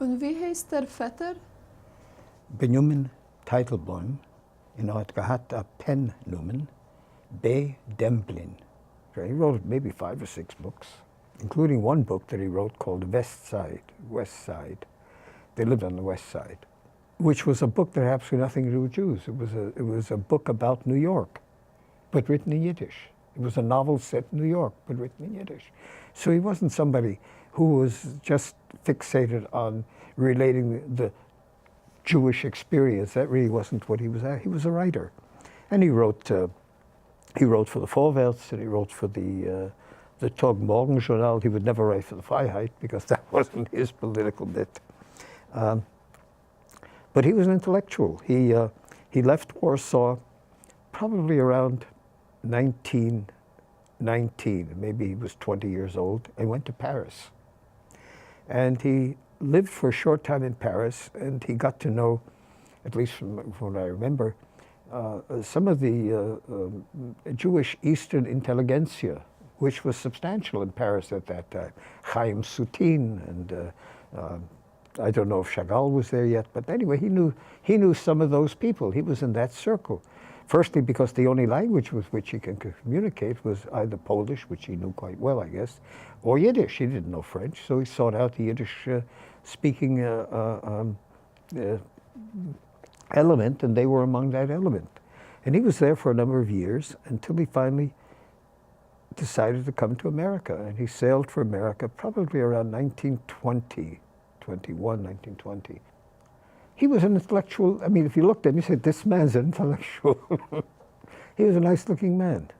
Und wie heißt der Vetter? Benjamin Teitelbaum, hat gehabt a pen nomen, B. Demblin. So he wrote maybe 5 or 6 books, including one book that he wrote called West Side. They lived on the West Side, which was a book that had absolutely nothing to do with Jews. It was a book about New York, but written in Yiddish. It was a novel set in New York, but written in Yiddish. So he wasn't somebody who was just fixated on relating the Jewish experience. That really wasn't what he was at. He was a writer. And he wrote for the Vorwärts, and he wrote for the Tag Morgenjournal. He would never write for the Freiheit because that wasn't his political bit. But he was an intellectual. He left Warsaw probably around 1919, maybe he was 20 years old, and went to Paris. And he lived for a short time in Paris, and he got to know, at least from what I remember, some of the Jewish Eastern intelligentsia, which was substantial in Paris at that time. Chaim Soutine, and I don't know if Chagall was there yet, but anyway, he knew some of those people. He was in that circle. Firstly, because the only language with which he could communicate was either Polish, which he knew quite well, I guess, or Yiddish. He didn't know French, so he sought out the Yiddish-speaking element, and they were among that element. And he was there for a number of years until he finally decided to come to America. And he sailed for America probably around 1920. He was an intellectual. I mean, if you looked at him, you said, this man's an intellectual. He was a nice-looking man.